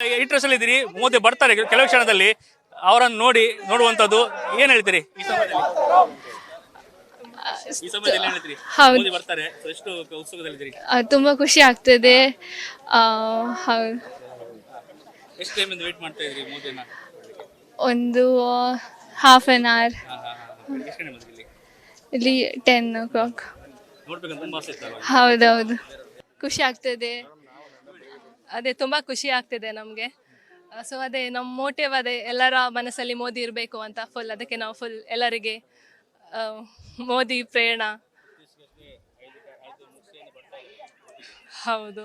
Interest ಅಲ್ಲಿ ಇದ್ದೀರಿ, ಮೋದಿ ಬರ್ತಾರೆ ಕೆಲವು ಕ್ಷಣದಲ್ಲಿ, ಅವರನ್ನು ನೋಡುವಂತದ್ದು ಏನ್ ಹೇಳ್ತೀರಿ ಈ ಸಮಯದಲ್ಲಿ ಏನ್ ಹೇಳ್ತೀರಿ? ಮೋದಿ ಬರ್ತಾರೆ, ಎಷ್ಟು ಉತ್ಸುಕದಲ್ಲಿದ್ದೀರಿ? ತುಂಬಾ ಖುಷಿ ಆಗ್ತದೆ. ಎಷ್ಟು ಟೈಮಿಂದ ವೇಟ್ ಮಾಡ್ತಾ ಇದ್ರಿ ಮೋದಿನ? ಒಂದು ಹಾಫ್ ಆನ್ ಅವರ್. ಎಷ್ಟು ಗಂಟೆ ಬಂದ್ರಿ ಇಲ್ಲಿ 10 o'clock. ನೋಡ್ಬೇಕಂತ ತುಂಬಾ ಆಸೆ ಇತ್ತಲ್ಲ? ಹೌದೌದು, ಖುಷಿ ಆಗ್ತದೆ. ಅದೇ ತುಂಬಾ ಖುಷಿ ಆಗ್ತಿದೆ ನಮಗೆ. ಸೊ ಅದೇ ನಮ್ಮ ಮೋಟಿವ್, ಅದೇ ಎಲ್ಲರ ಮನಸ್ಸಲ್ಲಿ ಮೋದಿ ಇರಬೇಕು ಅಂತ ಫುಲ್. ಅದಕ್ಕೆ ನಾವು ಫುಲ್ ಎಲ್ಲರಿಗೆ ಮೋದಿ ಪ್ರೇರಣಾ. ಹೌದು,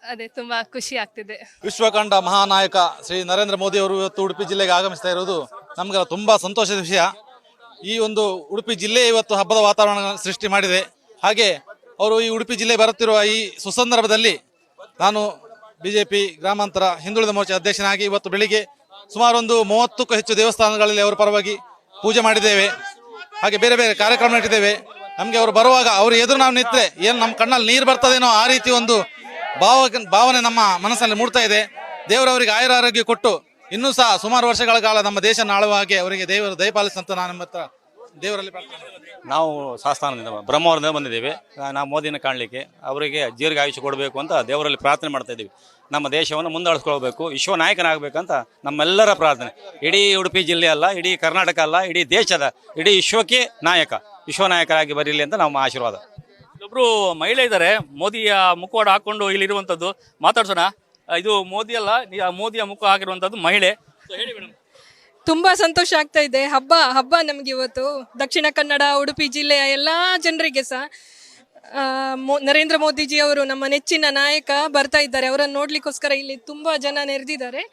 ಅದೇ ತುಂಬಾ ಖುಷಿ ಆಗ್ತಿದೆ. ವಿಶ್ವಕಂಡ ಮಹಾನಾಯಕ ಶ್ರೀ ನರೇಂದ್ರ ಮೋದಿ ಅವರು ಇವತ್ತು ಉಡುಪಿ ಜಿಲ್ಲೆಗೆ ಆಗಮಿಸ್ತಾ ಇರೋದು ನಮ್ಗೆಲ್ಲ ತುಂಬಾ ಸಂತೋಷದ ವಿಷಯ. ಈ ಒಂದು ಉಡುಪಿ ಜಿಲ್ಲೆ ಇವತ್ತು ಹಬ್ಬದ ವಾತಾವರಣ ಸೃಷ್ಟಿ ಮಾಡಿದೆ. ಹಾಗೆ ಅವರು ಈ ಉಡುಪಿ ಜಿಲ್ಲೆ ಬರುತ್ತಿರುವ ಈ ಸುಸಂದರ್ಭದಲ್ಲಿ ನಾನು ಬಿಜೆಪಿ ಗ್ರಾಮಾಂತರ ಹಿಂದುಳಿದ ಮೋರ್ಚಾ ಅಧ್ಯಕ್ಷನಾಗಿ ಇವತ್ತು ಬೆಳಿಗ್ಗೆ ಸುಮಾರು ಒಂದು 30ಕ್ಕೂ ಹೆಚ್ಚು ದೇವಸ್ಥಾನಗಳಲ್ಲಿ ಅವರ ಪರವಾಗಿ ಪೂಜೆ ಮಾಡಿದ್ದೇವೆ. ಹಾಗೆ ಬೇರೆ ಬೇರೆ ಕಾರ್ಯಕ್ರಮ ಇಟ್ಟಿದ್ದೇವೆ. ನಮಗೆ ಅವರು ಬರುವಾಗ ಅವರು ಎದುರು ನಾವು ನಿಂತರೆ ಏನು ನಮ್ಮ ಕಣ್ಣಲ್ಲಿ ನೀರು ಬರ್ತದೇನೋ ಆ ರೀತಿ ಒಂದು ಭಾವನೆ ನಮ್ಮ ಮನಸ್ಸಲ್ಲಿ ಮೂಡ್ತಾ ಇದೆ. ದೇವರವರಿಗೆ ಆಯುರಾರೋಗ್ಯ ಕೊಟ್ಟು ಇನ್ನೂ ಸಹ ಸುಮಾರು ವರ್ಷಗಳ ಕಾಲ ನಮ್ಮ ದೇಶ ಆಳುವ ಹಾಗೆ ಅವರಿಗೆ ದೇವರು ದಯಪಾಲಿಸಂತ ನಾನು ನಿಮ್ಮ ಹತ್ರ ದೇವರಲ್ಲಿ ನಾವು ಸಾಸ್ತಾನದಿಂದ ಬ್ರಹ್ಮವರದಿಂದ ಬಂದಿದ್ದೇವೆ. ನಾವು ಮೋದಿನ ಕಾಣಲಿಕ್ಕೆ, ಅವರಿಗೆ ಜೀರ್ಘ ಆಯುಷ್ಯ ಕೊಡಬೇಕು ಅಂತ ದೇವರಲ್ಲಿ ಪ್ರಾರ್ಥನೆ ಮಾಡ್ತಾ ಇದ್ದೀವಿ. ನಮ್ಮ ದೇಶವನ್ನು ಮುಂದಾಳಿಸ್ಕೊಳ್ಬೇಕು, ವಿಶ್ವ ನಾಯಕನಾಗಬೇಕಂತ ನಮ್ಮೆಲ್ಲರ ಪ್ರಾರ್ಥನೆ. ಇಡೀ ಉಡುಪಿ ಜಿಲ್ಲೆ ಅಲ್ಲ, ಇಡೀ ಕರ್ನಾಟಕ ಅಲ್ಲ, ಇಡೀ ದೇಶದ, ಇಡೀ ವಿಶ್ವಕ್ಕೆ ವಿಶ್ವ ನಾಯಕರಾಗಿ ಬರಲಿ ಅಂತ ನಮ್ಮ ಆಶೀರ್ವಾದ. ಒಬ್ರು ಮಹಿಳೆ ಇದ್ದಾರೆ, ಮೋದಿಯ ಮುಖವಾಡ ಹಾಕೊಂಡು ಇಲ್ಲಿ ಇರುವಂತದ್ದು. ಮಾತಾಡ್ಸೋಣ. ಇದು ಮೋದಿ ಅಲ್ಲ, ಮೋದಿಯ ಮುಖ ಹಾಕಿರುವಂತದ್ದು ಮಹಿಳೆ. ಹೇಳಿ ಮೇಡಮ್. ತುಂಬಾ ಸಂತೋಷ ಆಗ್ತಾ ಇದೆ. ಹಬ್ಬ ನಮ್ಗೆ ಇವತ್ತು ದಕ್ಷಿಣ ಕನ್ನಡ ಉಡುಪಿ ಜಿಲ್ಲೆಯ ಎಲ್ಲಾ ಜನರಿಗೆ ಸಹ ನರೇಂದ್ರ ಮೋದಿಜಿ ಅವರು ನಮ್ಮ ನೆಚ್ಚಿನ ನಾಯಕ ಬರ್ತಾ ಇದ್ದಾರೆ. ಅವರನ್ನು ನೋಡ್ಲಿಕ್ಕೋಸ್ಕರ ಇಲ್ಲಿ ತುಂಬಾ ಜನ ನೆರೆದಿದ್ದಾರೆ.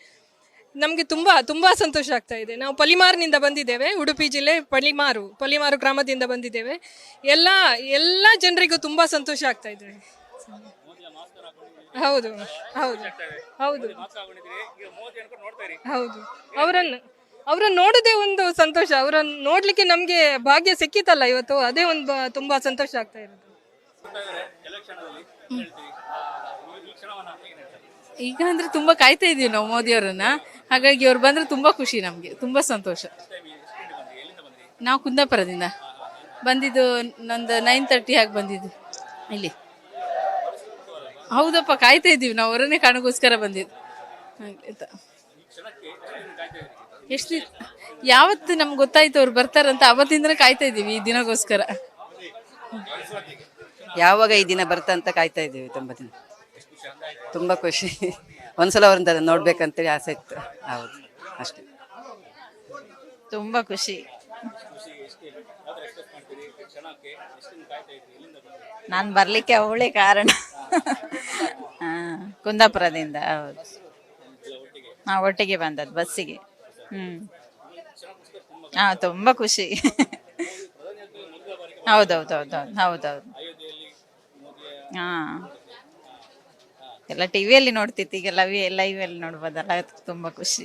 ನಮ್ಗೆ ತುಂಬಾ ಸಂತೋಷ ಆಗ್ತಾ ಇದೆ. ನಾವು ಪಲಿಮಾರ್ನಿಂದ ಬಂದಿದ್ದೇವೆ, ಉಡುಪಿ ಜಿಲ್ಲೆ ಪಲಿಮಾರು ಗ್ರಾಮದಿಂದ ಬಂದಿದ್ದೇವೆ. ಎಲ್ಲ ಜನರಿಗೂ ತುಂಬಾ ಸಂತೋಷ ಆಗ್ತಾ ಇದೆ. ಹೌದು ಹೌದು ಹೌದು ಹೌದು. ಅವರನ್ನು ನೋಡೋದೇ ಒಂದು ಸಂತೋಷ. ಅವರನ್ನು ನೋಡ್ಲಿಕ್ಕೆ ನಮ್ಗೆ ಭಾಗ್ಯ ಸಿಕ್ಕಿತಲ್ಲ ಇವತ್ತು, ಅದೇ ಒಂದು ತುಂಬಾ ಸಂತೋಷ ಆಗ್ತಾ ಇರೋದು. ಈಗ ಅಂದ್ರೆ ತುಂಬಾ ಕಾಯ್ತಾ ಇದೀವಿ ನಾವು ಮೋದಿಯವರನ್ನ. ಹಾಗಾಗಿ ಅವ್ರು ಬಂದ್ರೆ ತುಂಬಾ ಖುಷಿ, ನಮ್ಗೆ ತುಂಬಾ ಸಂತೋಷ. ನಾವು ಕುಂದಾಪುರದಿಂದ ಬಂದಿದ್ದು, ನಂದು 9:30 ಹಾಗೆ ಬಂದಿದ್ದು ಇಲ್ಲಿ. ಹೌದಪ್ಪ, ಕಾಯ್ತಾ ಇದ್ದೀವಿ ನಾವು, ಅವರನ್ನೇ ಕಾಣೋಗೋಸ್ಕರ ಬಂದಿದ್ದು. ಎಷ್ಟು ಯಾವತ್ತು ನಮ್ಗೆ ಗೊತ್ತಾಯ್ತು ಅವ್ರು ಬರ್ತಾರಂತ, ಅವತ್ತಿಂದನೇ ಕಾಯ್ತಾ ಇದ್ದೀವಿ ಈ ದಿನಗೋಸ್ಕರ. ಯಾವಾಗ ಈ ದಿನ ಬರ್ತಾ ಅಂತ ಕಾಯ್ತಾ ಇದ್ದೀವಿ. ತುಂಬಾ ಖುಷಿ. ಒಂದ್ಸಲ ಅವ್ರನ್ನ ನೋಡ್ಬೇಕಂತೇಳಿ ಆಸೆ ಇತ್ತು. ಹೌದು, ಅಷ್ಟೇ. ತುಂಬಾ ಖುಷಿ. ನಾನು ಬರ್ಲಿಕ್ಕೆ ಅವಳೇ ಕಾರಣ. ಕುಂದಾಪುರದಿಂದ. ಹೌದು, ನಾವು ಒಟ್ಟಿಗೆ ಬಂದದ್ದು ಬಸ್ಸಿಗೆ. ತುಂಬಾ ಖುಷಿ. ಹೌದೌದೌದೌದು ಹೌದೌದು. ಎಲ್ಲ ಟಿವಿಯಲ್ಲಿ ನೋಡ್ತಿತ್ತು, ಈಗ ಲೈವ್ ಅಲ್ಲಿ ನೋಡ್ಬೋದಲ್ಲ, ತುಂಬಾ ಖುಷಿ.